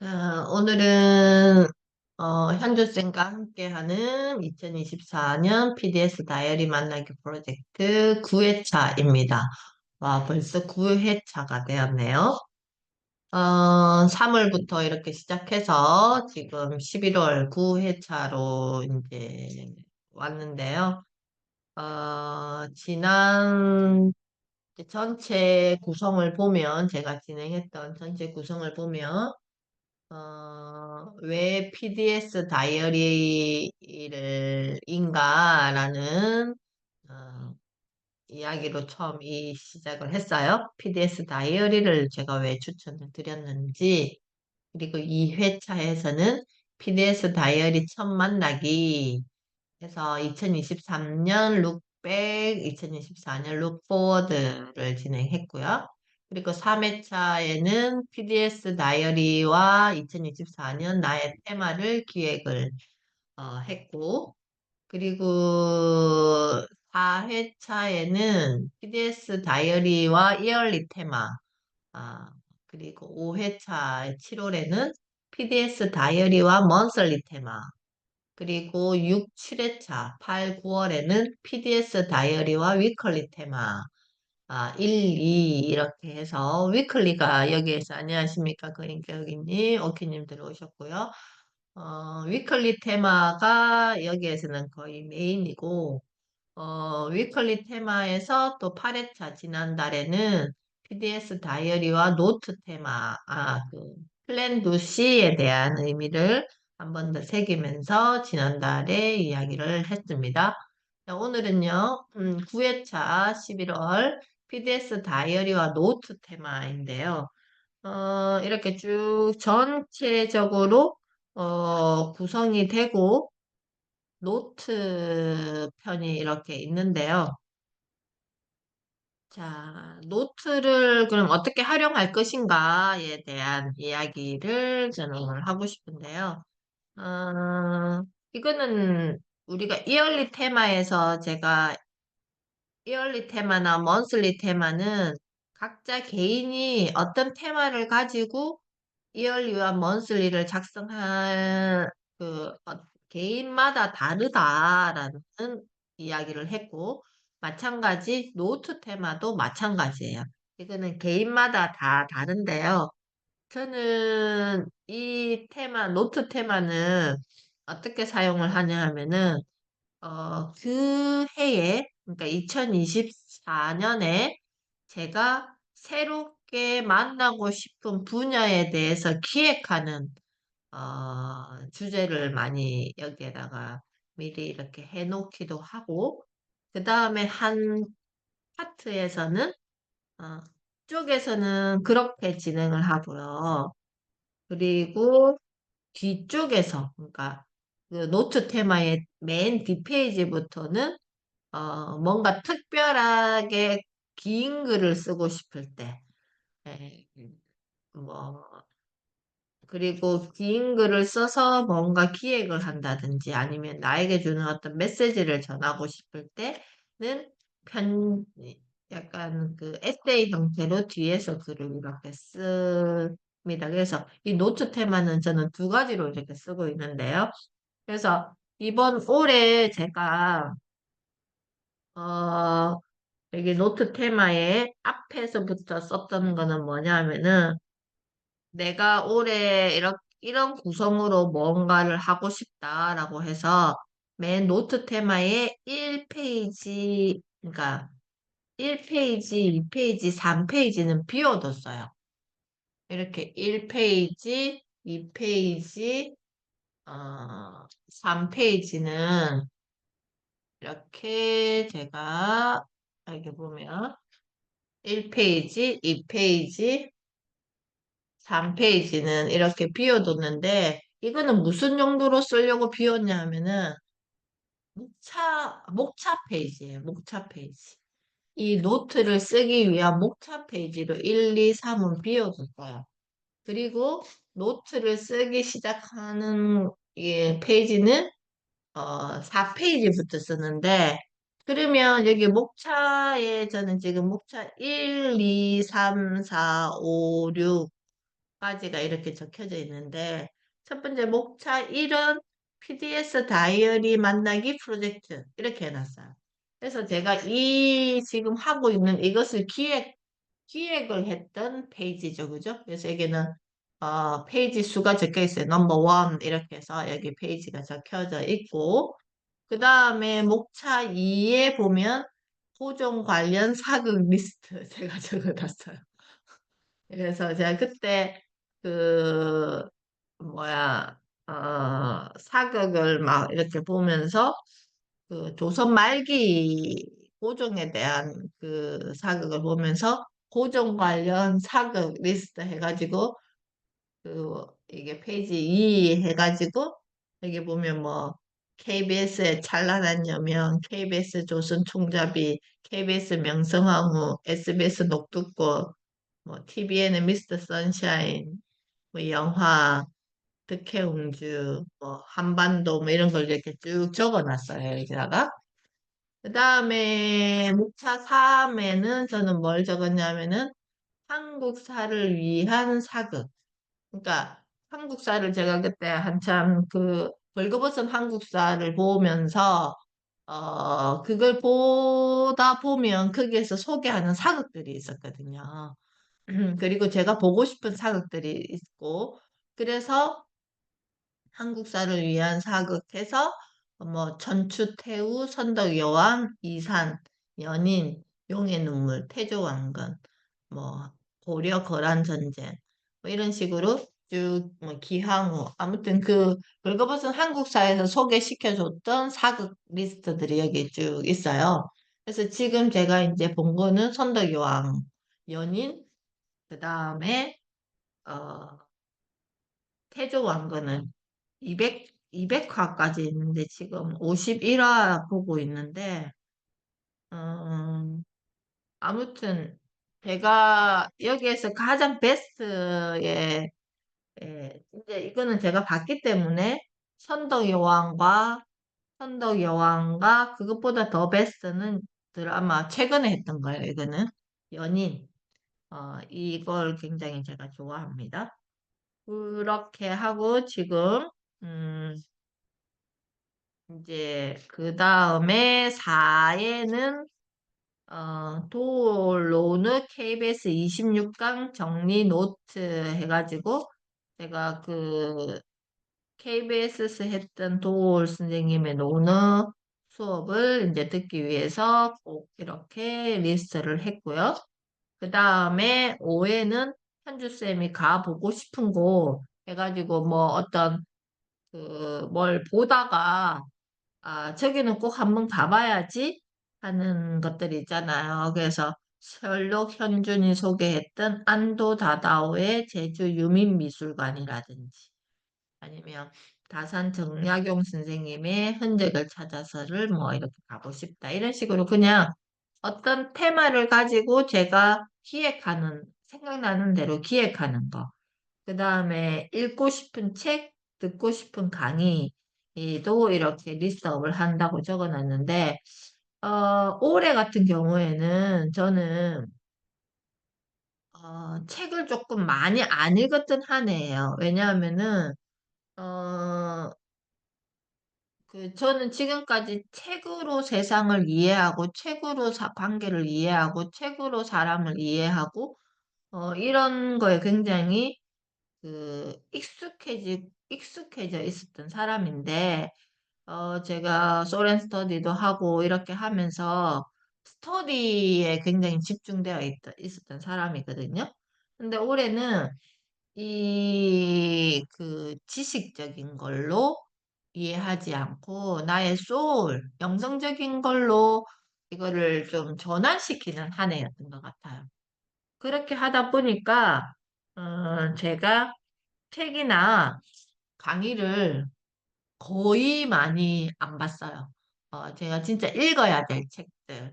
오늘은 현주쌤과 함께하는 2024년 PDS 다이어리 만나기 프로젝트 9회차입니다. 와, 벌써 9회차가 되었네요. 3월부터 이렇게 시작해서 지금 11월 9회차로 이제 왔는데요. 지난 전체 구성을 보면, 제가 진행했던 전체 구성을 보면, 왜 PDS 다이어리를 인가라는 어, 이야기로 처음 이 시작을 했어요. PDS 다이어리를 제가 왜 추천을 드렸는지, 그리고 이 회차에서는 PDS 다이어리 처음 만나기 해서 2023년 룩백, 2024년 룩포워드를 진행했고요. 그리고 3회차에는 PDS 다이어리와 2024년 나의 테마를 기획을 했고, 그리고 4회차에는 PDS 다이어리와 이얼리 테마, 아, 그리고 5회차 7월에는 PDS 다이어리와 먼슬리 테마, 그리고 6, 7회차 8, 9월에는 PDS 다이어리와 위클리 테마 1, 2 이렇게 해서 위클리가 여기에서 안녕하십니까 그린교육님 오키님 들어오셨고요. 위클리 테마가 여기에서는 거의 메인이고 위클리 테마에서 또 8회차 지난달에는 PDS 다이어리와 노트 테마, 플랜 두 C에 대한 의미를 한 번 더 새기면서 지난달에 이야기를 했습니다. 자, 오늘은요, 9회차 11월 PDS 다이어리와 노트 테마인데요. 이렇게 쭉 전체적으로 구성이 되고 노트 편이 이렇게 있는데요. 자, 노트를 그럼 어떻게 활용할 것인가에 대한 이야기를 저는 오늘 하고 싶은데요. 이거는 우리가 이얼리 테마에서 제가 이얼리 테마나 먼슬리 테마는 각자 개인이 어떤 테마를 가지고 이얼리와 먼슬리를 작성한 개인마다 다르다라는 이야기를 했고, 마찬가지 노트 테마도 마찬가지예요. 이거는 개인마다 다 다른데요. 저는 이 테마, 노트 테마는 어떻게 사용을 하냐 하면은, 그 해에, 그러니까 2024년에 제가 새롭게 만나고 싶은 분야에 대해서 기획하는, 주제를 많이 여기에다가 미리 이렇게 해놓기도 하고, 그 다음에 한 파트에서는, 어, 쪽에서는 그렇게 진행을 하고요. 그리고 뒤쪽에서, 그러니까 그 노트 테마의 맨 뒷페이지부터는 뭔가 특별하게 긴 글을 쓰고 싶을 때, 에, 뭐, 그리고 긴 글을 써서 뭔가 기획을 한다든지 아니면 나에게 주는 어떤 메시지를 전하고 싶을 때는 편, 약간 그 에세이 형태로 뒤에서 글을 이렇게 씁니다. 그래서 이 노트 테마는 저는 두 가지로 이렇게 쓰고 있는데요. 그래서 이번 올해 제가 어, 여기 노트 테마에 앞에서부터 썼던 거는 뭐냐면은 내가 올해 이런 구성으로 뭔가를 하고 싶다라고 해서 맨 노트 테마에 1페이지, 그러니까 1페이지, 2페이지, 3페이지는 비워뒀어요. 이렇게 1페이지, 2페이지, 3페이지는 이렇게 제가 여기 보면 1페이지, 2페이지, 3페이지는 이렇게 비워뒀는데 이거는 무슨 용도로 쓰려고 비웠냐 하면은 목차 페이지예요. 목차 페이지. 이 노트를 쓰기 위한 목차 페이지로 1, 2, 3은 비워뒀어요. 그리고 노트를 쓰기 시작하는 페이지는 4페이지부터 쓰는데, 그러면 여기 목차에 저는 지금 목차 1, 2, 3, 4, 5, 6, 가지가 이렇게 적혀져 있는데, 첫 번째 목차 1은 PDS 다이어리 만나기 프로젝트 이렇게 해놨어요. 그래서 제가 이 지금 하고 있는 이것을 기획을 했던 페이지죠. 그죠? 그래서 여기는 페이지 수가 적혀 있어요. 넘버 원 이렇게 해서 여기 페이지가 적혀져 있고, 그 다음에 목차 2에 보면 고정 관련 사극 리스트 제가 적어놨어요. 그래서 제가 그때 그 뭐야 사극을 막 이렇게 보면서 그 조선 말기 고종에 대한 그 사극을 보면서 고종 관련 사극 리스트 해가지고 그 이게 페이지 2 해가지고 여기 보면 뭐 KBS의 찬란한 여명, KBS 조선 총잡이, KBS 명성황후, SBS 녹두꽃, 뭐 TVN의 미스터 선샤인, 뭐 영화, 득해공주, 뭐 한반도 뭐 이런 걸 이렇게 쭉 적어놨어요 여기다가. 그 다음에 목차 3에는 저는 뭘 적었냐면은 한국사를 위한 사극. 그러니까 한국사를 제가 그때 한참 그 벌거벗은 한국사를 보면서 그걸 보다 보면 거기에서 소개하는 사극들이 있었거든요. 그리고 제가 보고 싶은 사극들이 있고 그래서 한국사를 위한 사극해서 뭐 전추태우, 선덕여왕, 이산, 연인, 용의 눈물, 태조왕건, 뭐 고려 거란전쟁 뭐 이런 식으로 쭉뭐 기항후 아무튼 그 벌거벗은 한국사에서 소개시켜줬던 사극 리스트들이 여기 쭉 있어요. 그래서 지금 제가 이제 본 거는 선덕여왕, 연인, 그 다음에 어 태조왕건은 200화까지 있는데 지금 51화 보고 있는데 음, 아무튼 제가 여기에서 가장 베스트에 이제 이거는 제가 봤기 때문에 선덕여왕과 선덕여왕과 그것보다 더 베스트는 드라마 최근에 했던 거예요. 이거는 연인 이걸 굉장히 제가 좋아합니다. 그렇게 하고 지금 음, 이제 그 다음에 4에는 도로는 KBS 26강 정리 노트 해가지고 제가 그 KBS에서 했던 도올 선생님의 논어 수업을 이제 듣기 위해서 꼭 이렇게 리스트를 했고요. 그 다음에 5에는 현주쌤이 가보고 싶은 곳 해가지고 뭐 어떤 그 뭘 보다가 저기는 꼭 한번 가봐야지 하는 것들이 있잖아요. 그래서 셜록 현준이 소개했던 안도 다다오의 제주 유민미술관이라든지 아니면 다산 정약용 선생님의 흔적을 찾아서를 뭐 이렇게 가고 싶다. 이런 식으로 그냥 어떤 테마를 가지고 제가 기획하는, 생각나는 대로 기획하는 거. 그 다음에 읽고 싶은 책, 듣고 싶은 강의도 이렇게 리스트업을 한다고 적어놨는데, 올해 같은 경우에는 저는 책을 조금 많이 안 읽었던 한 해예요. 왜냐하면은 어, 저는 지금까지 책으로 세상을 이해하고, 책으로 관계를 이해하고, 책으로 사람을 이해하고, 이런 거에 굉장히 익숙해져 있었던 사람인데, 제가 소렌 스터디도 하고 이렇게 하면서 스터디에 굉장히 집중되어 있었던 사람이거든요. 근데 올해는 지식적인 걸로 이해하지 않고 나의 소울, 영성적인 걸로 이거를 좀 전환시키는 한 해였던 것 같아요. 그렇게 하다 보니까, 제가 책이나 강의를 거의 많이 안 봤어요. 제가 진짜 읽어야 될 책들,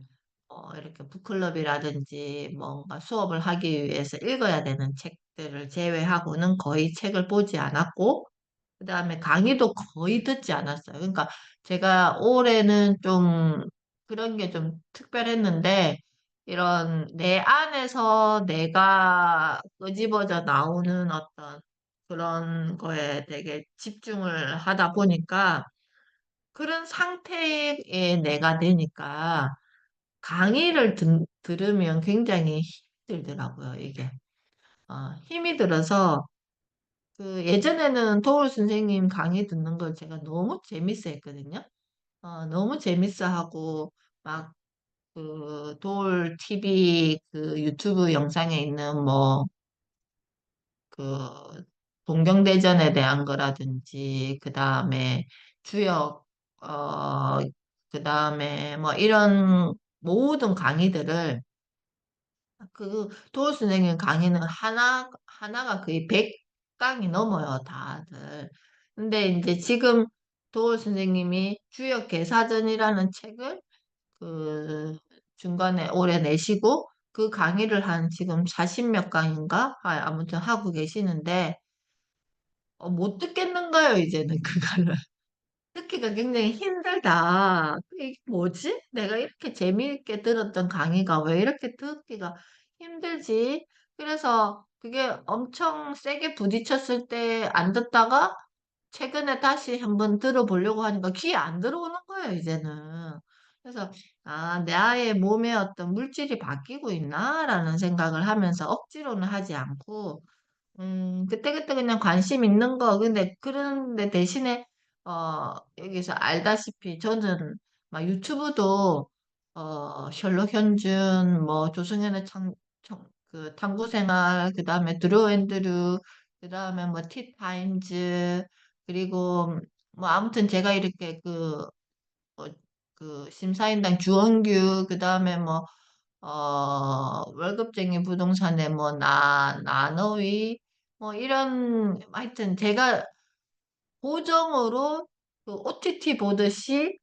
이렇게 북클럽이라든지 뭔가 수업을 하기 위해서 읽어야 되는 책들을 제외하고는 거의 책을 보지 않았고, 그 다음에 강의도 거의 듣지 않았어요. 그러니까 제가 올해는 좀 그런 게 좀 특별했는데, 이런 내 안에서 내가 끄집어져 나오는 어떤 그런 거에 되게 집중을 하다 보니까 그런 상태의 내가 되니까 강의를 들으면 굉장히 힘들더라고요, 이게. 힘이 들어서 그 예전에는 도울 선생님 강의 듣는 걸 제가 너무 재밌어 했거든요. 너무 재밌어 하고 막 그 도울 TV 그 유튜브 영상에 있는 뭐 그 동경대전에 대한 거라든지 그다음에 주역 어 그다음에 뭐 이런 모든 강의들을 그 도울 선생님 강의는 하나가 거의 100강이 넘어요, 다들. 근데 이제 지금 도울 선생님이 주역 개사전이라는 책을 그 중간에 올해 내시고 그 강의를 한 지금 40몇 강인가? 아무튼 하고 계시는데 못 듣겠는 거예요, 이제는 그거를. 듣기가 굉장히 힘들다. 이게 뭐지? 내가 이렇게 재미있게 들었던 강의가 왜 이렇게 듣기가 힘들지? 그래서 그게 엄청 세게 부딪혔을 때 안 듣다가 최근에 다시 한번 들어보려고 하니까 귀에 안 들어오는 거예요, 이제는. 그래서, 내 아이의 몸에 어떤 물질이 바뀌고 있나라는 생각을 하면서 억지로는 하지 않고, 그때그때 그냥 관심 있는 거. 근데 그런데 대신에 여기서 알다시피 저는 막 유튜브도 셜록 현준, 뭐 조승연의 그 탐구생활, 그다음에 드루 앤드류, 그다음에 뭐 티타임즈, 그리고 뭐 아무튼 제가 이렇게 어, 그 심사인당 주원규, 그다음에 뭐 월급쟁이 부동산의 뭐 나너위, 뭐 이런, 하여튼 제가 고정으로 그 OTT 보듯이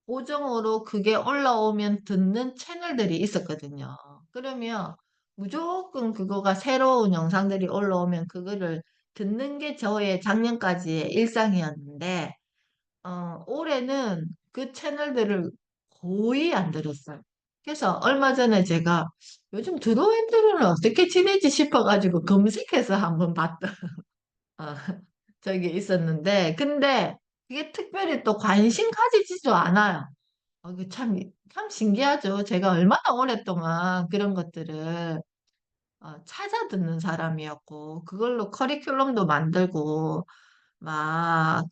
고정으로 그게 올라오면 듣는 채널들이 있었거든요. 그러면 무조건 그거가 새로운 영상들이 올라오면 그거를 듣는 게 저의 작년까지의 일상이었는데, 올해는 그 채널들을 거의 안 들었어요. 그래서 얼마 전에 제가 요즘 드로앤드로는 어떻게 지내지 싶어가지고 검색해서 한번 봤던 어, 적이 있었는데, 근데 그게 특별히 또 관심 가지지도 않아요. 그 참 신기하죠. 제가 얼마나 오랫동안 그런 것들을 찾아 듣는 사람이었고, 그걸로 커리큘럼도 만들고, 막,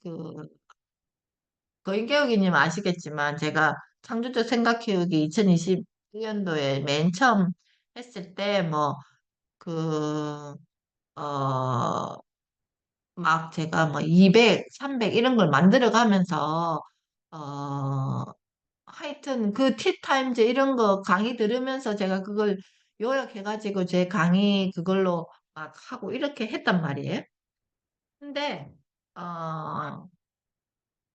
거인개혁이님 아시겠지만, 제가 창조적 생각키우기 2021년도에 맨 처음 했을 때, 뭐, 그, 어, 막 제가 뭐 200, 300 이런 걸 만들어 가면서, 어, 하여튼 그 티타임즈 이런 거 강의 들으면서 제가 그걸 요약해가지고 제 강의 그걸로 막 하고 이렇게 했단 말이에요. 근데, 어,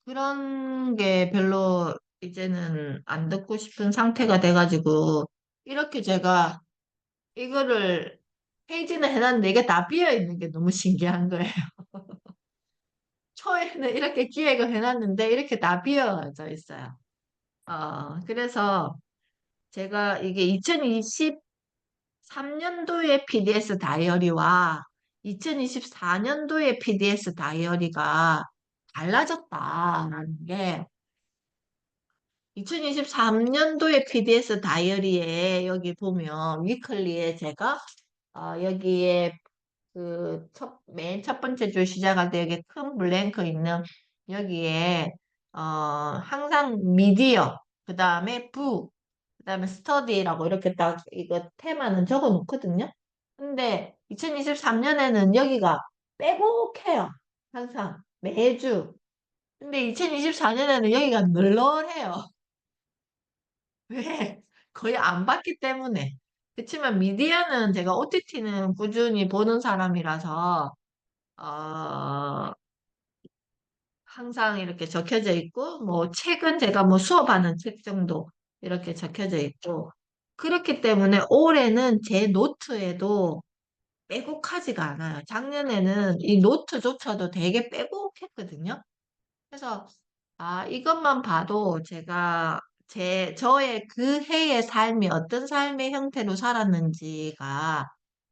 그런 게 별로 이제는 안 듣고 싶은 상태가 돼가지고 이렇게 제가 이거를 페이지는 해놨는데 이게 다 비어 있는 게 너무 신기한 거예요. 초에는 이렇게 기획을 해놨는데 이렇게 다 비어져 있어요. 그래서 제가 이게 2023년도의 PDS 다이어리와 2024년도의 PDS 다이어리가 달라졌다라는 게 2023년도의 PDS 다이어리에 여기 보면 위클리에 제가 여기에 맨 첫 번째 줄 시작할 때 여기 큰 블랭크 있는 여기에 항상 미디어, 그 다음에 그 다음에 스터디라고 이렇게 딱 이거 테마는 적어 놓거든요. 근데 2023년에는 여기가 빼곡해요. 항상 매주. 근데 2024년에는 여기가 널널해요. 왜? 거의 안 봤기 때문에. 그렇지만 미디어는 제가 OTT는 꾸준히 보는 사람이라서 어, 항상 이렇게 적혀져 있고, 뭐, 책은 제가 뭐 수업하는 책 정도 이렇게 적혀져 있고, 그렇기 때문에 올해는 제 노트에도 빼곡하지가 않아요. 작년에는 이 노트조차도 되게 빼곡했거든요. 그래서, 이것만 봐도 제가 저의 그 해의 삶이 어떤 삶의 형태로 살았는지가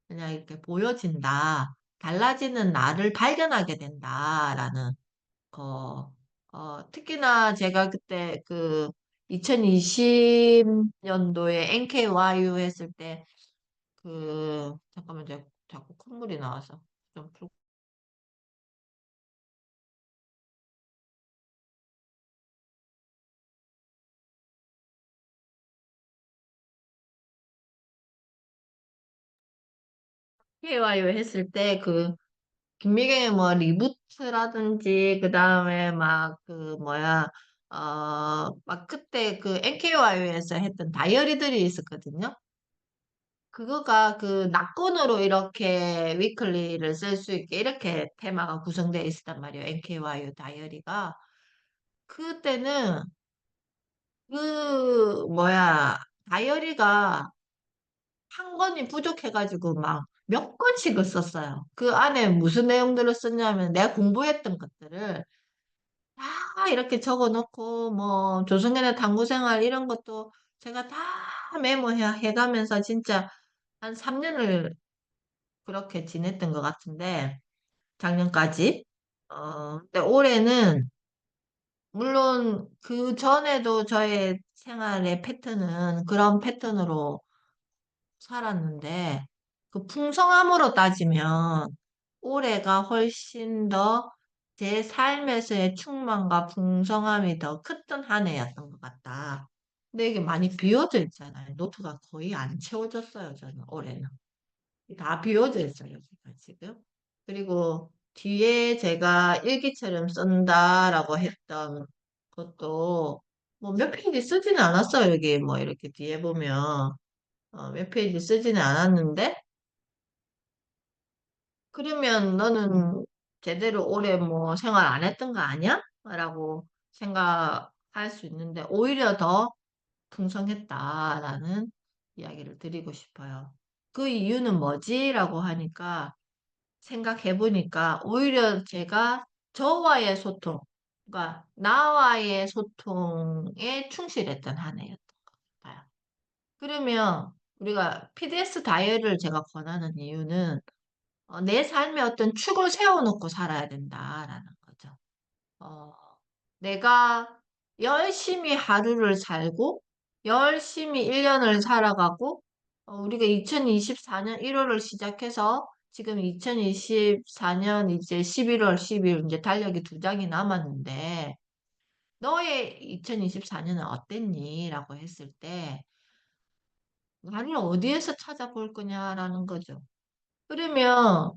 그냥 이렇게 보여진다. 달라지는 나를 발견하게 된다라는 거. 특히나 제가 그때 그 2020년도에 NKYU 했을 때 잠깐만, 제가 자꾸 콧물이 나와서 좀 NKYU 했을 때 김미경의 뭐 리부트라든지 그 다음에 막 뭐야 막 그때 그 NKYU에서 했던 다이어리들이 있었거든요. 그거가 낙권으로 이렇게 위클리를 쓸 수 있게 이렇게 테마가 구성되어 있었단 말이에요. NKYU 다이어리가. 그때는 뭐야 다이어리가 한 권이 부족해가지고 막 몇 권씩을 썼어요. 그 안에 무슨 내용들을 썼냐면 내가 공부했던 것들을 다 이렇게 적어 놓고 뭐 조선인의 당구 생활 이런 것도 제가 다 메모해가면서 진짜 한 3년을 그렇게 지냈던 것 같은데 작년까지. 근데 올해는 물론 그 전에도 저의 생활의 패턴은 그런 패턴으로 살았는데 그 풍성함으로 따지면 올해가 훨씬 더 제 삶에서의 충만과 풍성함이 더 컸던 한 해였던 것 같다. 근데 이게 많이 비워져 있잖아요. 노트가 거의 안 채워졌어요, 저는 올해는. 다 비워져 있어요, 제가 지금. 그리고 뒤에 제가 일기처럼 쓴다라고 했던 것도 뭐 몇 페이지 쓰지는 않았어요, 여기 뭐 이렇게 뒤에 보면. 몇 페이지 쓰지는 않았는데, 그러면 너는 제대로 오래 뭐 생활 안 했던 거 아니야? 라고 생각할 수 있는데, 오히려 더 풍성했다라는 이야기를 드리고 싶어요. 그 이유는 뭐지? 라고 하니까, 생각해 보니까, 오히려 제가 저와의 소통, 그러니까 나와의 소통에 충실했던 한 해였던 것 같아요. 그러면 우리가 PDS 다이어리를 제가 권하는 이유는 내 삶에 어떤 축을 세워놓고 살아야 된다라는 거죠. 어, 내가 열심히 하루를 살고, 열심히 1년을 살아가고, 우리가 2024년 1월을 시작해서 지금 2024년 이제 11월, 12일 이제 달력이 두 장이 남았는데, 너의 2024년은 어땠니? 라고 했을 때, 나를 어디에서 찾아볼 거냐라는 거죠. 그러면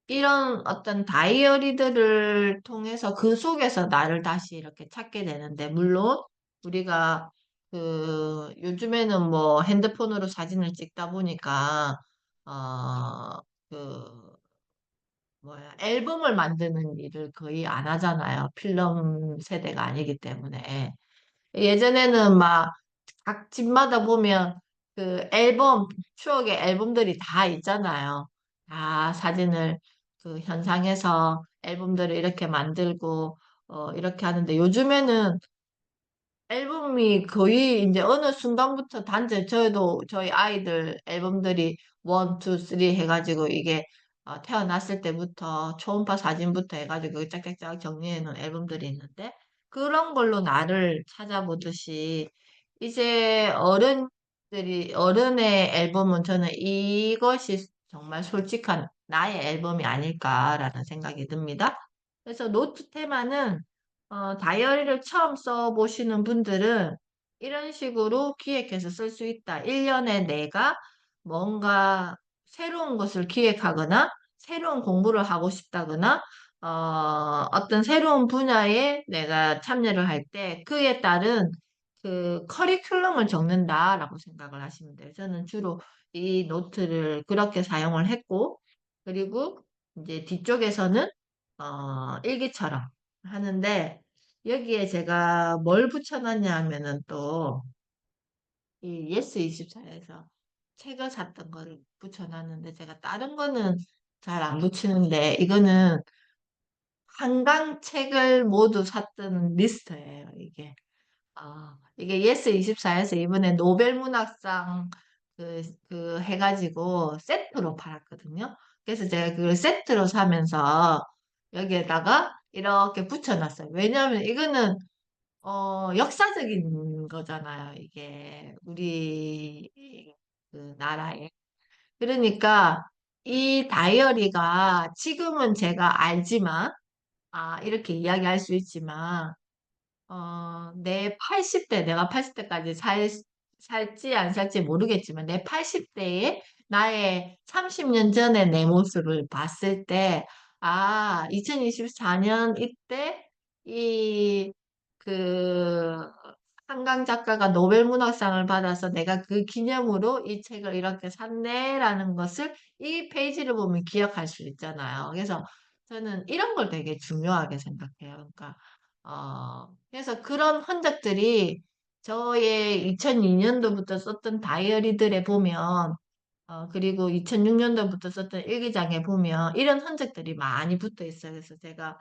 이런 어떤 다이어리들을 통해서 그 속에서 나를 다시 이렇게 찾게 되는데, 물론 우리가 요즘에는 뭐 핸드폰으로 사진을 찍다 보니까, 어, 그, 앨범을 만드는 일을 거의 안 하잖아요. 필름 세대가 아니기 때문에. 예전에는 막 각 집마다 보면 추억의 앨범들이 다 있잖아요. 다 사진을 현상에서 앨범들을 이렇게 만들고, 이렇게 하는데 요즘에는 앨범이 거의 이제 어느 순간부터 저희도 저희 아이들 앨범들이 원, 투, 쓰리 해가지고 이게 태어났을 때부터 초음파 사진부터 해가지고 짝짝짝 정리해 놓은 앨범들이 있는데 그런 걸로 나를 찾아보듯이 이제 어른의 앨범은 저는 이것이 정말 솔직한 나의 앨범이 아닐까라는 생각이 듭니다. 그래서 노트 테마는 다이어리를 처음 써보시는 분들은 이런 식으로 기획해서 쓸 수 있다. 1년에 내가 뭔가 새로운 것을 기획하거나 새로운 공부를 하고 싶다거나 어떤 새로운 분야에 내가 참여를 할 때 그에 따른 커리큘럼을 적는다라고 생각을 하시면 돼요. 저는 주로 이 노트를 그렇게 사용을 했고, 그리고 이제 뒤쪽에서는 일기처럼 하는데 여기에 제가 뭘 붙여놨냐 하면은 또 이 예스24에서 책을 샀던 거를 붙여놨는데 제가 다른 거는 잘 안 붙이는데 이거는 한강 책을 모두 샀던 리스트예요, 이게. 이게 예스24에서 이번에 노벨 문학상 그 해가지고 세트로 팔았거든요. 그래서 제가 그걸 세트로 사면서 여기에다가 이렇게 붙여놨어요. 왜냐하면 이거는 역사적인 거잖아요. 이게 우리 그 나라에. 그러니까 이 다이어리가 지금은 제가 알지만 이렇게 이야기할 수 있지만 내 80대, 내가 80대까지 살지 안 살지 모르겠지만, 내 80대에 나의 30년 전의 내 모습을 봤을 때, 2024년 이때, 이, 그, 한강 작가가 노벨 문학상을 받아서 내가 그 기념으로 이 책을 이렇게 샀네라는 것을 이 페이지를 보면 기억할 수 있잖아요. 그래서 저는 이런 걸 되게 중요하게 생각해요. 그러니까, 그래서 그런 흔적들이 저의 2002년도부터 썼던 다이어리들에 보면, 그리고 2006년도부터 썼던 일기장에 보면 이런 흔적들이 많이 붙어 있어요. 그래서 제가,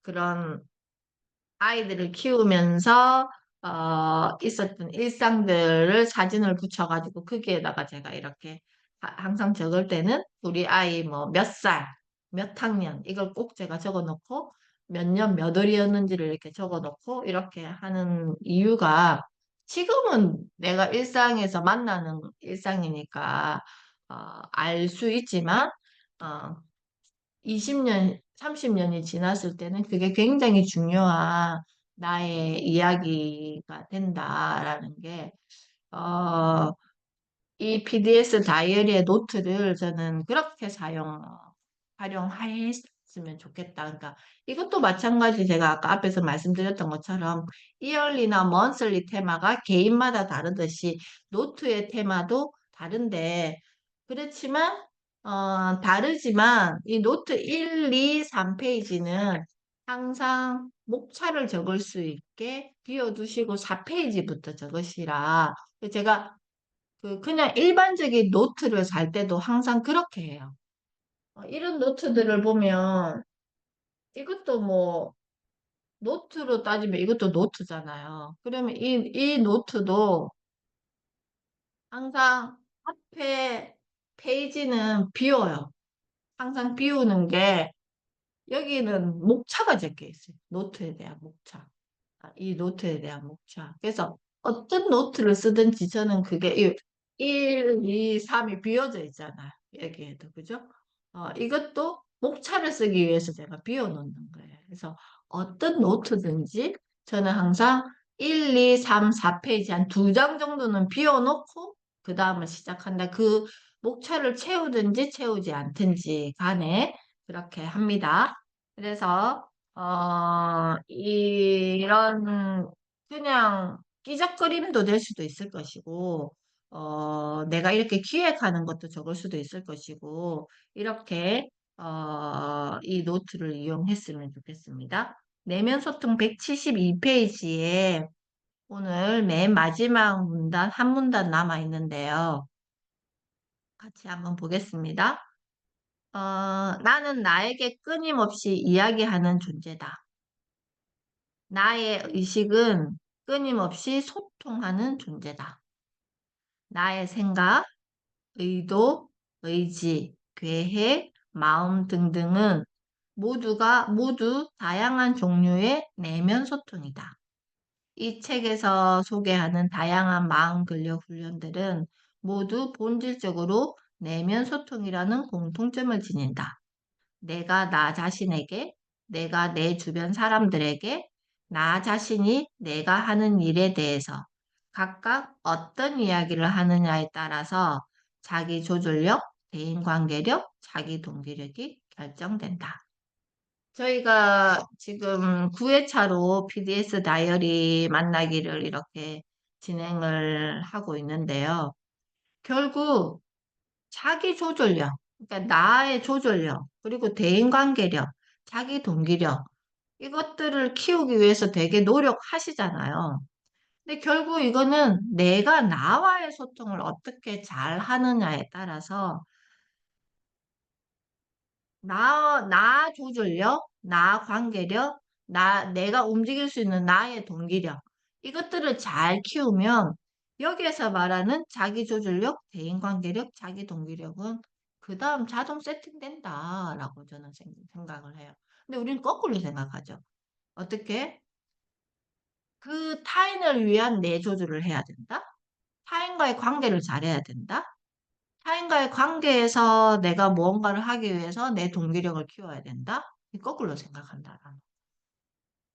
그런 아이들을 키우면서, 있었던 일상들을 사진을 붙여가지고 거기에다가 제가 이렇게 항상 적을 때는 우리 아이 뭐 몇 살, 몇 학년 이걸 꼭 제가 적어 놓고 몇 년 몇 월이었는지를 이렇게 적어 놓고 이렇게 하는 이유가 지금은 내가 일상에서 만나는 일상이니까 알 수 있지만 어, 20년, 30년이 지났을 때는 그게 굉장히 중요한 나의 이야기가 된다라는 게, 어, 이 PDS 다이어리의 노트를 저는 그렇게 활용했으면 좋겠다. 그러니까 이것도 마찬가지 제가 아까 앞에서 말씀드렸던 것처럼 이얼리나 먼슬리 테마가 개인마다 다르듯이 노트의 테마도 다른데 그렇지만 다르지만 이 노트 1, 2, 3페이지는 항상 목차를 적을 수 있게 비워두시고 4페이지부터 적으시라. 제가 그냥 일반적인 노트를 살 때도 항상 그렇게 해요. 이런 노트들을 보면 이것도 뭐 노트로 따지면 이것도 노트잖아요. 그러면 이 노트도 항상 앞에 페이지는 비워요. 항상 비우는 게 여기는 목차가 적혀 있어요. 노트에 대한 목차. 이 노트에 대한 목차. 그래서 어떤 노트를 쓰든지 저는 그게 1, 2, 3이 비워져 있잖아요. 여기에도. 그죠? 이것도 목차를 쓰기 위해서 제가 비워놓는 거예요. 그래서 어떤 노트든지 저는 항상 1, 2, 3, 4페이지 한 두 장 정도는 비워놓고 그 다음을 시작한다. 그 목차를 채우든지 채우지 않든지 간에 그렇게 합니다. 그래서 이런 그냥 끼적거림도 될 수도 있을 것이고, 내가 이렇게 기획하는 것도 적을 수도 있을 것이고, 이렇게, 이 노트를 이용했으면 좋겠습니다. 내면 소통 172페이지에 오늘 맨 마지막 문단, 한 문단 남아 있는데요. 같이 한번 보겠습니다. 나는 나에게 끊임없이 이야기하는 존재다. 나의 의식은 끊임없이 소통하는 존재다. 나의 생각, 의도, 의지, 계획, 마음 등등은 모두가 모두 다양한 종류의 내면 소통이다. 이 책에서 소개하는 다양한 마음 근력 훈련들은 모두 본질적으로 내면 소통이라는 공통점을 지닌다. 내가 나 자신에게, 내가 내 주변 사람들에게, 나 자신이 내가 하는 일에 대해서 각각 어떤 이야기를 하느냐에 따라서 자기 조절력, 대인관계력, 자기 동기력이 결정된다. 저희가 지금 9회차로 PDS 다이어리 만나기를 이렇게 진행을 하고 있는데요. 결국 자기 조절력, 그러니까 나의 조절력, 그리고 대인관계력, 자기 동기력, 이것들을 키우기 위해서 되게 노력하시잖아요. 근데 결국 이거는 내가 나와의 소통을 어떻게 잘 하느냐에 따라서 나 조절력, 나 관계력, 내가 움직일 수 있는 나의 동기력. 이것들을 잘 키우면 여기에서 말하는 자기 조절력, 대인관계력, 자기 동기력은 그 다음 자동 세팅된다라고 저는 생각을 해요. 근데 우리는 거꾸로 생각하죠. 어떻게? 그 타인을 위한 내 조절을 해야 된다? 타인과의 관계를 잘해야 된다? 타인과의 관계에서 내가 무언가를 하기 위해서 내 동기력을 키워야 된다? 이 거꾸로 생각한다.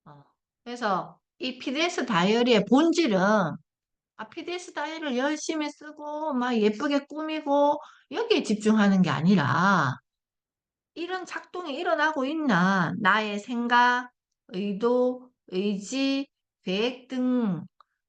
어. 그래서 이 PDS 다이어리의 본질은 PDS 다이어리를 열심히 쓰고 막 예쁘게 꾸미고 여기에 집중하는 게 아니라 이런 작동이 일어나고 있나 나의 생각, 의도, 의지, 계획 등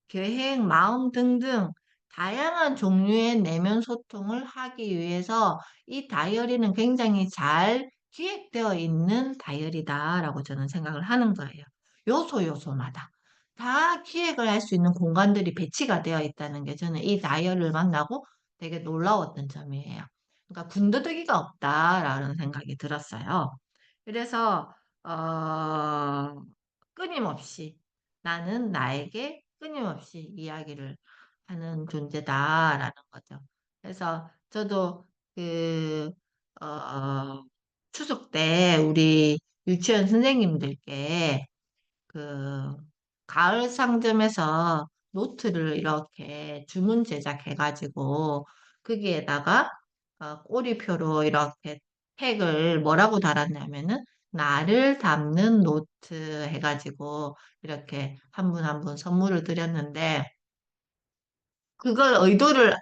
계획, 마음 등등 다양한 종류의 내면 소통을 하기 위해서 이 다이어리는 굉장히 잘 기획되어 있는 다이어리다라고 저는 생각을 하는 거예요. 요소마다 다 기획을 할 수 있는 공간들이 배치가 되어 있다는 게 저는 이 다이어리를 만나고 되게 놀라웠던 점이에요. 그러니까 군더더기가 없다라는 생각이 들었어요. 그래서 끊임없이 나는 나에게 끊임없이 이야기를 하는 존재다라는 거죠. 그래서 저도 그 추석 때 우리 유치원 선생님들께 그 가을 상점에서 노트를 이렇게 주문 제작해가지고 거기에다가 꼬리표로 이렇게 택을 뭐라고 달았냐면은 나를 담는 노트 해가지고 이렇게 한 분 한 분 선물을 드렸는데 그걸 의도를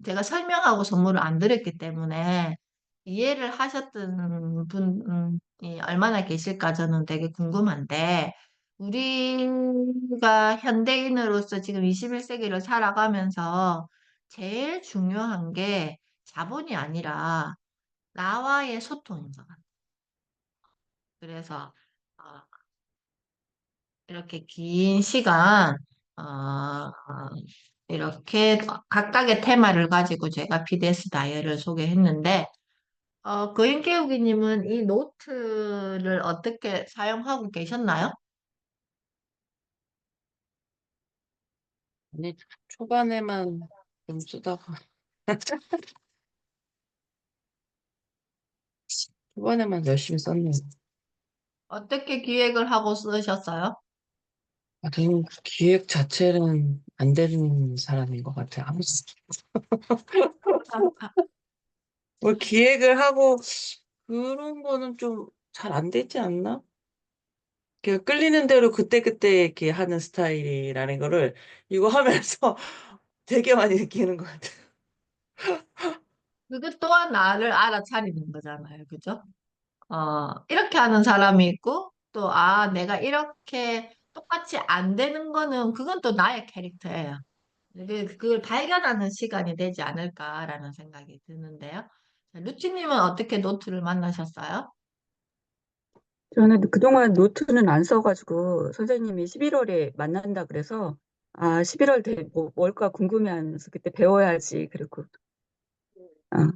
제가 설명하고 선물을 안 드렸기 때문에 이해를 하셨던 분이 얼마나 계실까 저는 되게 궁금한데 우리가 현대인으로서 지금 21세기를 살아가면서 제일 중요한 게 자본이 아니라 나와의 소통인 것 같아요. 그래서 어, 이렇게 긴 시간 어, 이렇게 각각의 테마를 가지고 제가 BDS 다이어리를 소개했는데 고인깨우기님은 이 노트를 어떻게 사용하고 계셨나요? 아니, 초반에만 좀 쓰다가, 초반에만 열심히 썼네요. 어떻게 기획을 하고 쓰셨어요? 저는 기획 자체는 안 되는 사람인 것 같아요. 뭐 기획을 하고 그런 거는 좀 잘 안 되지 않나? 그냥 끌리는 대로 그때그때 이렇게 하는 스타일이라는 거를 이거 하면서 되게 많이 느끼는 것 같아요. 그것 또한 나를 알아차리는 거잖아요. 그죠? 이렇게 하는 사람이 있고, 또, 내가 이렇게 똑같이 안 되는 거는, 그건 또 나의 캐릭터예요. 그걸 발견하는 시간이 되지 않을까라는 생각이 드는데요. 자, 루치님은 어떻게 노트를 만나셨어요? 저는 그동안 노트는 안 써가지고 선생님이 11월에 만난다 그래서 11월 뭐 뭘까 궁금해하면서 그때 배워야지 그리고 아,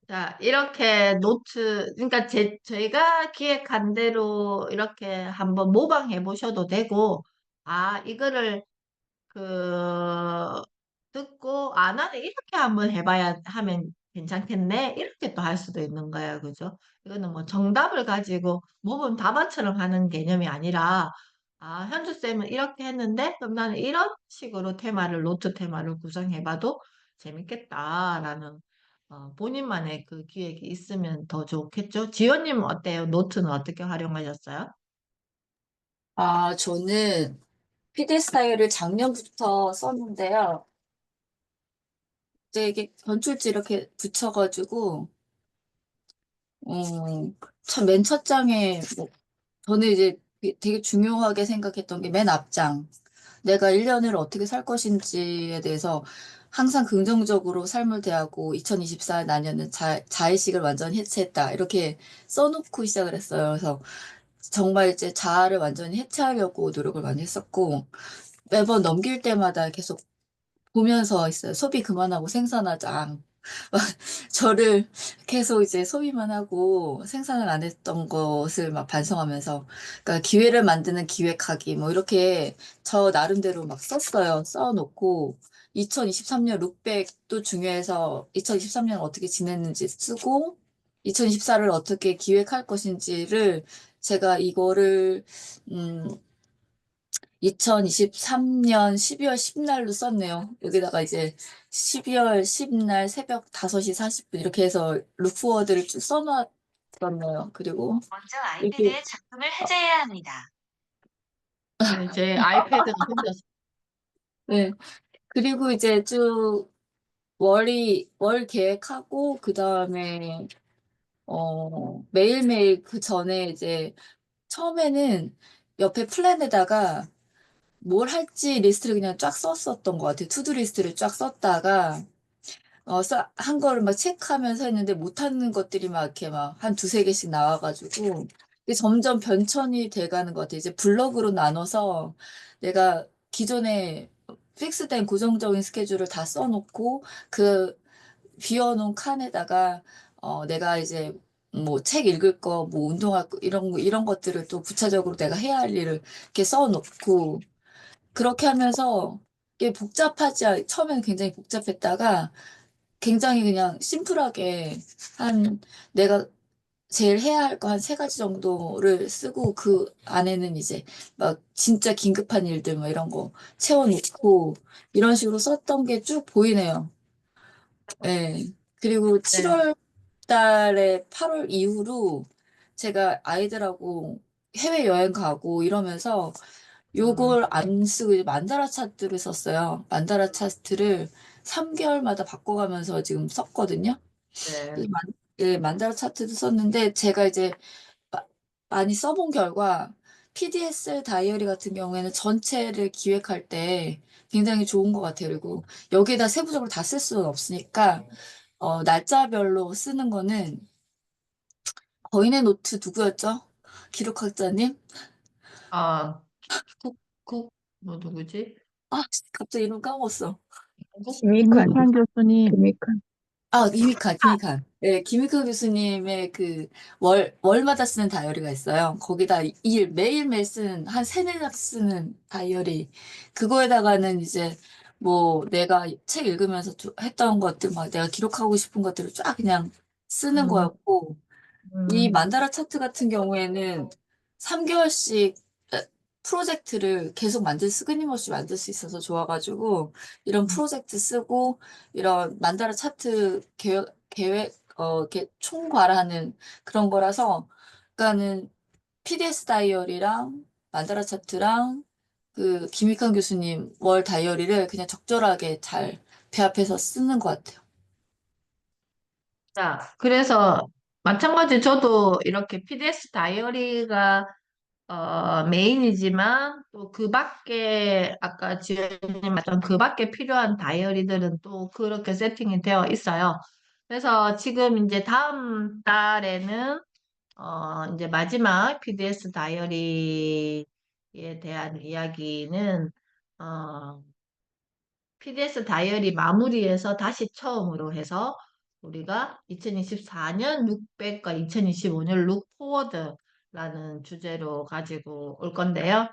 자, 이렇게 노트, 그러니까 저희가 기획한 대로 이렇게 한번 모방해 보셔도 되고, 이거를 그 듣고 나는 이렇게 한번 해봐야 하면 괜찮겠네 이렇게 또 할 수도 있는 거예요, 그죠? 이거는 뭐 정답을 가지고 모범 답안처럼 하는 개념이 아니라 현주 쌤은 이렇게 했는데 그럼 나는 이런 식으로 노트 테마를 구성해봐도 재밌겠다라는 본인만의 그 기획이 있으면 더 좋겠죠? 지연님 어때요? 노트는 어떻게 활용하셨어요? 저는 PD 스타일을 작년부터 썼는데요. 이제 이게 변출지 이렇게 붙여가지고, 참 맨 첫 장에, 저는 이제 되게 중요하게 생각했던 게 맨 앞장. 내가 1년을 어떻게 살 것인지에 대해서 항상 긍정적으로 삶을 대하고 2024 나년은 자의식을 완전히 해체했다. 이렇게 써놓고 시작을 했어요. 그래서 정말 이제 자아를 완전히 해체하려고 노력을 많이 했었고, 매번 넘길 때마다 계속 보면서 있어요. 소비 그만하고 생산하자. 저를 계속 이제 소비만 하고 생산을 안 했던 것을 막 반성하면서, 그러니까 기회를 만드는 기획하기, 뭐 이렇게 저 나름대로 막 썼어요. 써놓고, 2023년 룩백도 중요해서 2023년 어떻게 지냈는지 쓰고, 2024를 어떻게 기획할 것인지를 제가 이거를, 음, 2023년 12월 10날로 썼네요. 여기다가 이제 12월 10날 새벽 5시 40분 이렇게 해서 룩포워드를 쭉 써놨었네요. 그리고 먼저 이렇게 아이패드의 작동을 해제해야 합니다. 네, 제 아이패드는 혼자 네. 그리고 이제 쭉 월 계획하고 그다음에 매일매일 그 전에 이제 처음에는 옆에 플랜에다가 뭘 할지 리스트를 그냥 쫙 썼었던 것 같아요. 투두 리스트를 쫙 썼다가 한 거를 막 체크하면서 했는데 못하는 것들이 막 이렇게 막 한 두세 개씩 나와가지고 이게 점점 변천이 돼가는 것 같아요. 이제 블럭으로 나눠서 내가 기존에 픽스된 고정적인 스케줄을 다 써놓고 그 비워놓은 칸에다가 내가 이제 뭐 책 읽을 거, 뭐 운동할 거 이런 것들을 또 구체적으로 내가 해야 할 일을 이렇게 써놓고 그렇게 하면서 이게 처음에는 굉장히 복잡했다가 굉장히 그냥 심플하게 내가 제일 해야 할 거 한 세 가지 정도를 쓰고 그 안에는 이제 막 진짜 긴급한 일들 뭐 이런 거 채워놓고 이런 식으로 썼던 게 쭉 보이네요. 예. 그리고 네. 7월 달에 8월 이후로 제가 아이들하고 해외여행 가고 이러면서 요걸 안 쓰고 이제 만다라 차트를 썼어요. 만다라 차트를 3개월마다 바꿔가면서 지금 썼거든요. 네. 이 예, 만다라 차트도 썼는데 제가 이제 마- 많이 써본 결과 PDS 다이어리 같은 경우에는 전체를 기획할 때 굉장히 좋은 것 같아요. 그리고 여기에다 세부적으로 다 쓸 수는 없으니까 날짜별로 쓰는 거는 거인의 노트 누구였죠? 기록학자님? 아, 뭐 누구지? 아, 갑자기 이름 까먹었어. 김익환, 교수님, 김익환. 김익환. 네, 김익환 교수님의 그 월마다 쓰는 다이어리가 있어요. 거기다 매일매일 쓰는, 한 세네 장 쓰는 다이어리. 그거에다가는 이제 뭐 내가 책 읽으면서 했던 것들, 막 내가 기록하고 싶은 것들을 쫙 그냥 쓰는 음, 거였고, 이 음, 만다라 차트 같은 경우에는 3개월씩 프로젝트를 계속 끊임없이 만들 수 있어서 좋아가지고, 이런 프로젝트 쓰고, 이런 만다라 차트 이렇게 총괄하는 그런 거라서, 그러니까는 PDS 다이어리랑 만다라 차트랑 그 김익환 교수님 월 다이어리를 그냥 적절하게 잘 배합해서 쓰는 것 같아요. 자, 그래서 마찬가지 저도 이렇게 PDS 다이어리가 메인이지만 또 그 밖에 아까 지연님 말했던 그 밖에 필요한 다이어리들은 또 그렇게 세팅이 되어 있어요. 그래서 지금 이제 다음 달에는 이제 마지막 PDS 다이어리에 대한 이야기는 PDS 다이어리 마무리해서 다시 처음으로 해서 우리가 2024년 룩백과 2025년 룩포워드라는 주제로 가지고 올 건데요.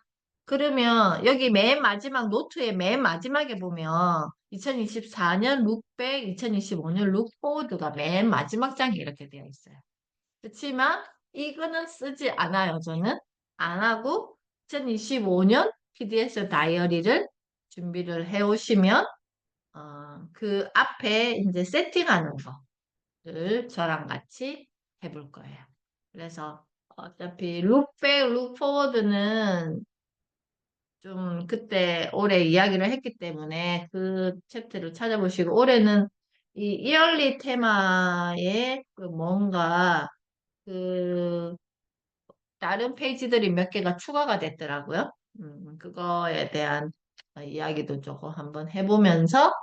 그러면 여기 맨 마지막 노트의 맨 마지막에 보면 2024년 룩백, 2025년 룩포워드가 맨 마지막 장에 이렇게 되어 있어요. 그렇지만 이거는 쓰지 않아요. 저는 안 하고 2025년 PDS 다이어리를 준비를 해 오시면 그 앞에 이제 세팅하는 거를 저랑 같이 해볼 거예요. 그래서 어차피 룩백, 룩포워드는 좀 그때 올해 이야기를 했기 때문에 그 챕터를 찾아보시고 올해는 이 이얼리 테마에 그 뭔가 그 다른 페이지들이 몇 개가 추가가 됐더라고요. 그거에 대한 이야기도 조금 한번 해보면서,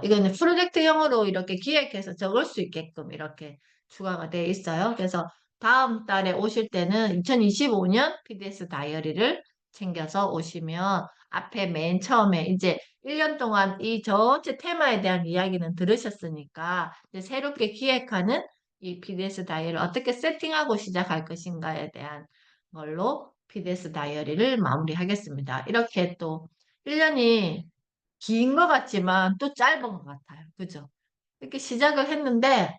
이거는 프로젝트형으로 이렇게 기획해서 적을 수 있게끔 이렇게 추가가 되어 있어요. 그래서 다음 달에 오실 때는 2025년 PDS 다이어리를 챙겨서 오시면 앞에 맨 처음에 이제 1년 동안 이 전체 테마에 대한 이야기는 들으셨으니까 이제 새롭게 기획하는 이 PDS 다이어리를 어떻게 세팅하고 시작할 것인가에 대한 걸로 PDS 다이어리를 마무리하겠습니다. 이렇게 또 1년이 긴 것 같지만 또 짧은 것 같아요. 그죠? 이렇게 시작을 했는데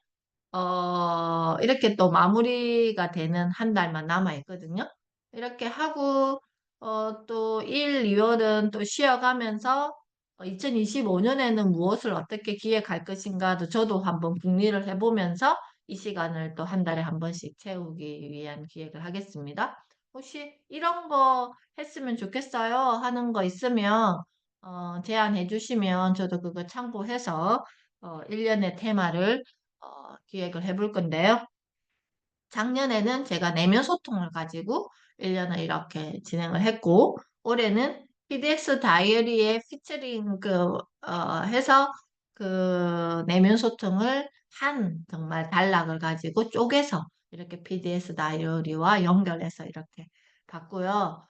이렇게 또 마무리가 되는 한 달만 남아 있거든요. 이렇게 하고, 또 1, 2월은 또 쉬어가면서 2025년에는 무엇을 어떻게 기획할 것인가도 저도 한번 궁리를 해보면서 이 시간을 또 한 달에 한 번씩 채우기 위한 기획을 하겠습니다. 혹시 이런 거 했으면 좋겠어요 하는 거 있으면 제안해 주시면 저도 그거 참고해서 1년의 테마를 기획을 해볼 건데요. 작년에는 제가 내면 소통을 가지고 1년을 이렇게 진행을 했고, 올해는 PDX 다이어리에 피처링 해서 그 내면 소통을 한 정말 단락을 가지고 쪼개서 이렇게 PDS 다이어리와 연결해서 이렇게 봤고요.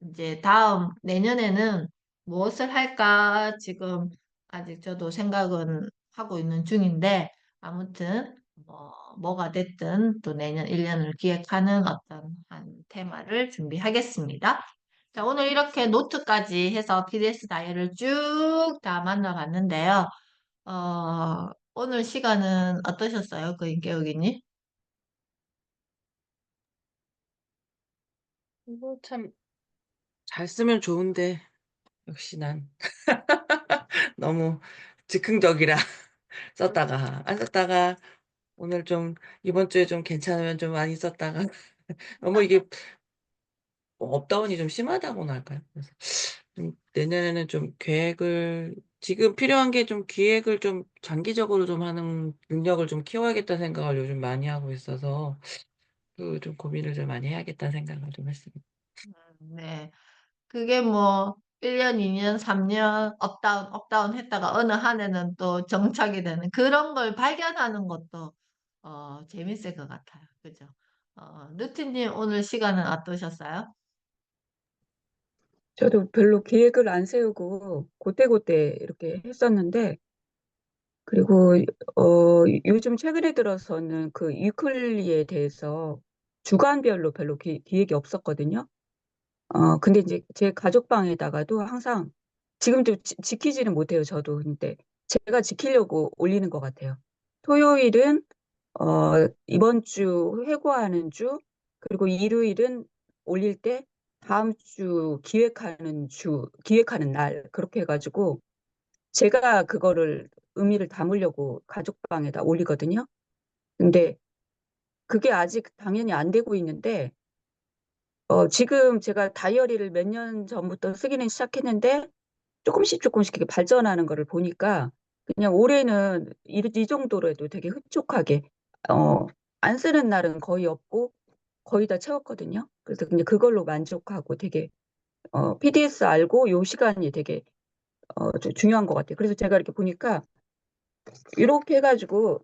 이제 다음 내년에는 무엇을 할까 지금 아직 저도 생각은 하고 있는 중인데, 아무튼 뭐가 됐든 또 내년 1년을 기획하는 어떤 한 테마를 준비하겠습니다. 자, 오늘 이렇게 노트까지 해서 PDS 다이어리를 쭉 다 만나봤는데요. 오늘 시간은 어떠셨어요? 그 인계욱이님? 이거 참 잘 쓰면 좋은데 역시 난 너무 즉흥적이라 썼다가 안 썼다가 오늘 좀 이번 주에 좀 괜찮으면 좀 많이 썼다가 너무 이게 업다운이 좀 심하다고나 할까요? 그래서 좀 내년에는 좀 계획을 지금 필요한 게 좀 기획을 좀 장기적으로 좀 하는 능력을 좀 키워야겠다는 생각을 요즘 많이 하고 있어서 그 좀 고민을 좀 많이 해야겠다는 생각을 좀 했습니다. 네. 그게 뭐 1년, 2년, 3년 업다운 했다가 어느 한 해는 또 정착이 되는 그런 걸 발견하는 것도 재밌을 것 같아요. 그죠? 루틴님 오늘 시간은 어떠셨어요? 저도 별로 계획을 안 세우고 그때그때 이렇게 했었는데, 그리고 요즘 최근에 들어서는 그 위클리에 대해서 주간별로 별로 기획이 없었거든요. 근데 이제 제 가족방에다가도 항상 지금도 지키지는 못해요, 저도. 근데 제가 지키려고 올리는 것 같아요. 토요일은 이번 주 회고하는 주, 그리고 일요일은 올릴 때 다음 주 기획하는 날, 그렇게 해가지고 제가 그거를 의미를 담으려고 가족방에다 올리거든요. 근데 그게 아직 당연히 안 되고 있는데, 지금 제가 다이어리를 몇 년 전부터 쓰기는 시작했는데, 조금씩 이렇게 발전하는 거를 보니까, 그냥 올해는 이 정도로 해도 되게 흡족하게, 어, 안 쓰는 날은 거의 없고, 거의 다 채웠거든요. 그래서 그냥 그걸로 만족하고 되게, PDS 알고 요 시간이 되게, 중요한 것 같아요. 그래서 제가 이렇게 보니까, 이렇게 해가지고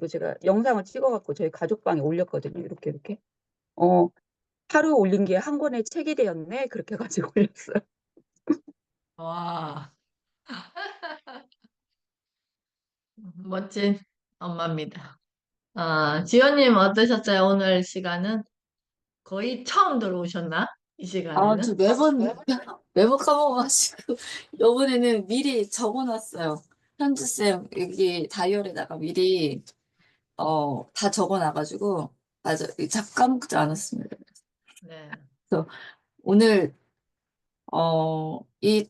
제가 영상을 찍어갖고 저희 가족방에 올렸거든요. 이렇게. 어, 하루 올린 게 한 권의 책이 되었네. 그렇게 해가지고 올렸어요. 와, 멋진 엄마입니다. 지연님 어떠셨어요? 오늘 시간은 거의 처음 들어오셨나? 이 아, 시간에는? 저 매번 까먹어가지고, 이번에는 미리 적어놨어요. 현주쌤, 여기 다이어리에다가 미리, 다 적어놔가지고, 맞아, 자꾸 까먹지 않았습니다. 네. 그래서 오늘, 이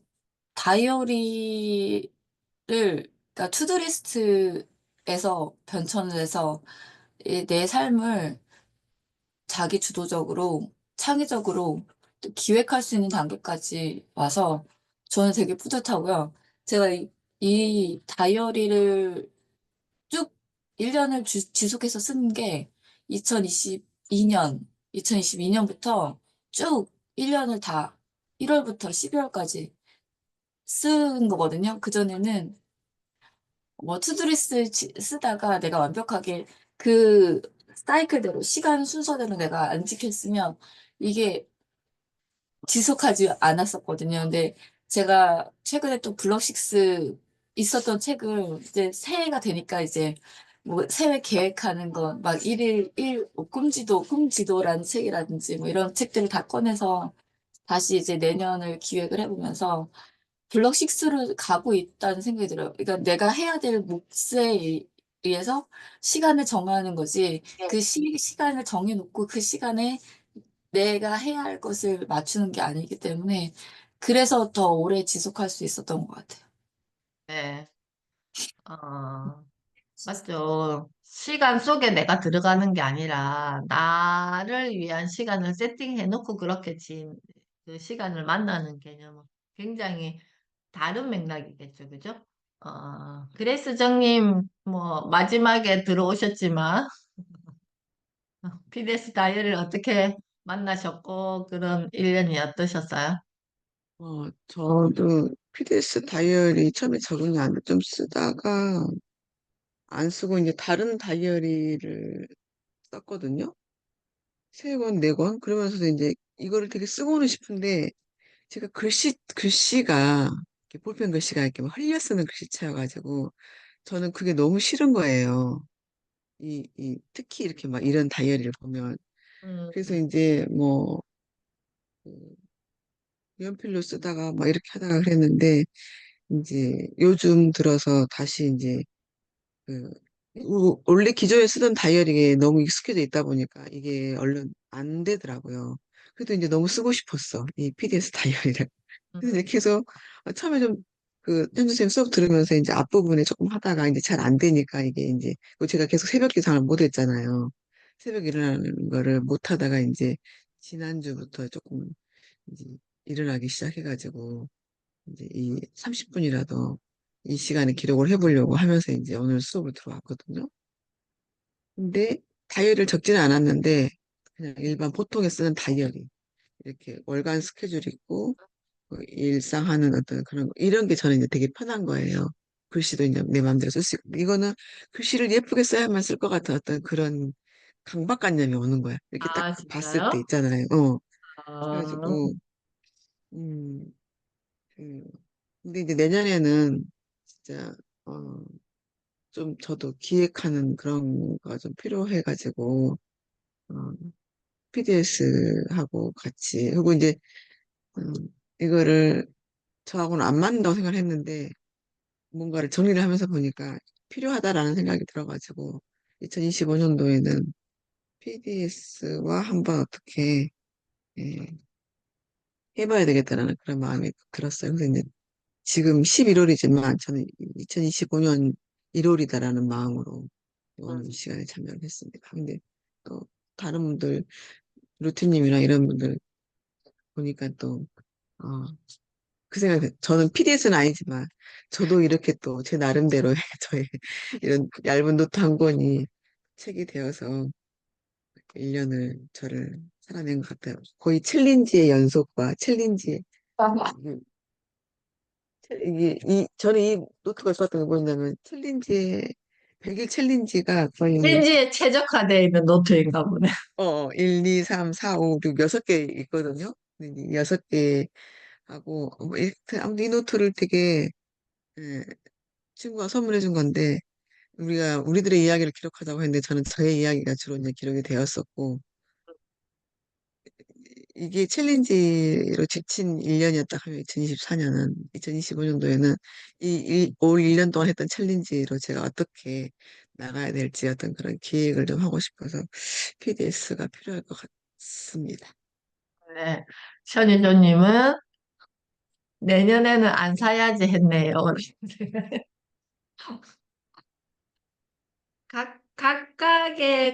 다이어리를, 그러니까 투두리스트에서 변천을 해서 내 삶을 자기 주도적으로, 창의적으로 또 기획할 수 있는 단계까지 와서 저는 되게 뿌듯하고요. 제가 이 다이어리를 쭉 1년을 지속해서 쓴 게 2022년부터 쭉 1년을 다 1월부터 12월까지 쓴 거거든요. 그전에는 뭐 투두리스트 쓰다가 내가 완벽하게 그 사이클대로 시간 순서대로 내가 안 지켰으면 이게 지속하지 않았었거든요. 근데 제가 최근에 또 블럭식스 있었던 책을 이제 새해가 되니까 이제 뭐 세회 계획하는 거, 막 일일 꿈지도라는 책이라든지 뭐 이런 책들을 다 꺼내서 다시 이제 내년을 기획을 해보면서 블럭 6로 가고 있다는 생각이 들어요. 그러니까 내가 해야 될 몫에 의해서 시간을 정하는 거지. 그 시간을 정해놓고 그 시간에 내가 해야 할 것을 맞추는 게 아니기 때문에 그래서 더 오래 지속할 수 있었던 것 같아요. 네. 맞죠. 시간 속에 내가 들어가는 게 아니라 나를 위한 시간을 세팅해놓고 그렇게 그 시간을 만나는 개념은 굉장히 다른 맥락이겠죠, 그죠? 그레이스 정님 뭐 마지막에 들어오셨지만 PDS 다이어리를 어떻게 만나셨고 그런 일련이 어떠셨어요? 저도 PDS 다이어리 처음에 적응이 안 돼. 좀 쓰다가 안 쓰고 이제 다른 다이어리를 썼거든요. 세 권, 네 권. 그러면서 이제 이거를 되게 쓰고는 싶은데 제가 글씨가 이렇게 볼펜 글씨가 이렇게 막 흘려 쓰는 글씨체여가지고 저는 그게 너무 싫은 거예요. 특히 이렇게 막 이런 다이어리를 보면. 그래서 음, 이제 뭐, 그 연필로 쓰다가 막 이렇게 하다가 그랬는데 이제 요즘 들어서 다시 이제 그 원래 기존에 쓰던 다이어리에 너무 익숙해져 있다 보니까 이게 얼른 안 되더라고요. 그래도 이제 너무 쓰고 싶었어. 이 PDS 다이어리를. 그래서 이제 음, 계속 처음에 좀 그 현주 선생님 수업 들으면서 이제 앞부분에 조금 하다가 이제 잘 안 되니까 이게 이제 그 제가 계속 새벽 기상을 못 했잖아요. 새벽 일어나는 거를 못 하다가 이제 지난주부터 조금 이제 일어나기 시작해가지고 이제 이 30분이라도 이 시간에 기록을 해보려고 하면서 이제 오늘 수업을 들어왔거든요. 근데 다이어리를 적지는 않았는데 그냥 일반 보통에 쓰는 다이어리 이렇게 월간 스케줄 있고 일상 하는 어떤 그런 거 이런 게 저는 이제 되게 편한 거예요. 글씨도 이제 내 마음대로 쓸 수 있고 이거는 글씨를 예쁘게 써야만 쓸 것 같은 어떤 그런 강박관념이 오는 거야. 이렇게 딱 아, 봤을 때 진짜요? 있잖아요. 아, 그래가지고 음, 그 근데 이제 내년에는 진짜 어, 좀 저도 기획하는 그런 거 좀 필요해가지고 어, PDS하고 같이 그리고 이제 음, 이거를 저하고는 안 맞는다고 생각을 했는데 뭔가를 정리를 하면서 보니까 필요하다라는 생각이 들어가지고 2025년도에는 PDS와 한번 어떻게 예, 해봐야 되겠다라는 그런 마음이 들었어요. 그래서 이제 지금 11월이지만 저는 2025년 1월이다라는 마음으로 오늘 시간에 참여를 했습니다. 근데 또 다른 분들, 루티님이랑 이런 분들 보니까 또, 어, 그 생각이, 저는 PDS는 아니지만 저도 이렇게 또 제 나름대로 저의 이런 얇은 노트 한 권이 책이 되어서 1년을 저를 살아낸 것 같아요. 거의 챌린지의 연속과 챌린지의 저는 이 노트가 좋았던 게 뭐냐면, 100일 챌린지가 거의, 렌즈에 최적화되어 있는 노트인가 보네. 1, 2, 3, 4, 5, 6, 6개 있거든요. 근데 이 6개 하고, 아무튼 이 노트를 되게, 예, 친구가 선물해 준 건데, 우리들의 이야기를 기록하자고 했는데, 저는 저의 이야기가 주로 이제 기록이 되었었고, 이게 챌린지로 지친 1년이었다 하면 2024년은, 2025년도에는 올 1년 동안 했던 챌린지로 제가 어떻게 나가야 될지 어떤 그런 기획을 좀 하고 싶어서 PDS가 필요할 것 같습니다. 네. 천희조님은 내년에는 안 사야지 했네요.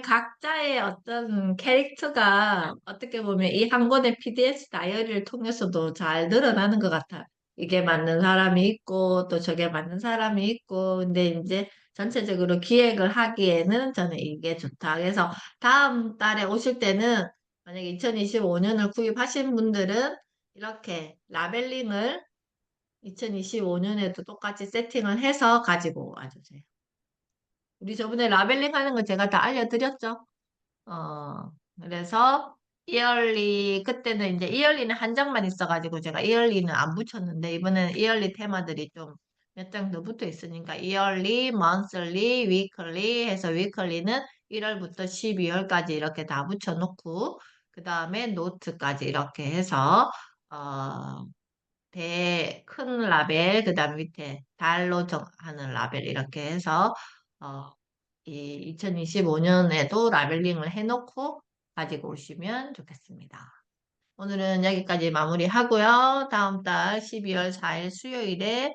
각자의 어떤 캐릭터가 어떻게 보면 이 한 권의 PDS 다이어리를 통해서도 잘 드러나는 것 같아요. 이게 맞는 사람이 있고, 또 저게 맞는 사람이 있고, 근데 이제 전체적으로 기획을 하기에는 저는 이게 좋다. 그래서 다음 달에 오실 때는 만약에 2025년을 구입하신 분들은 이렇게 라벨링을 2025년에도 똑같이 세팅을 해서 가지고 와주세요. 우리 저번에 라벨링 하는 거 제가 다 알려드렸죠? 그래서 그때는 이제 이얼리는 한 장만 있어가지고 제가 이얼리는 안 붙였는데 이번에는 이얼리 테마들이 좀 몇 장 더 붙어 있으니까 yearly, monthly, weekly 해서 weekly는 1월부터 12월까지 이렇게 다 붙여놓고 그 다음에 노트까지 이렇게 해서 큰 라벨 그 다음 밑에 달로 하는 라벨 이렇게 해서 이 2025년에도 라벨링을 해놓고 가지고 오시면 좋겠습니다. 오늘은 여기까지 마무리하고요. 다음 달 12월 4일 수요일에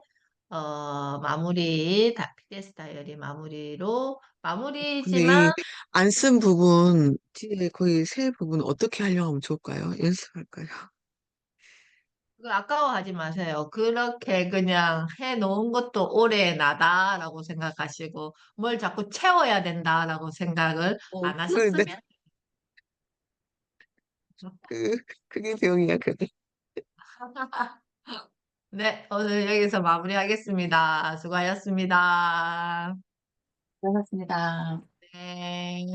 피데스 다이어리 마무리로 근데 마무리지만 이 안 쓴 부분, 뒤에 거의 세 부분 어떻게 하려고 하면 좋을까요? 연습할까요? 그거 아까워하지 마세요. 그렇게 그냥 해놓은 것도 올해 나다라고 생각하시고 뭘 자꾸 채워야 된다라고 생각을 안 그런데 하셨으면 그게 병이야, 그게. 네, 오늘 여기서 마무리하겠습니다. 수고하셨습니다. 고맙습니다. 네.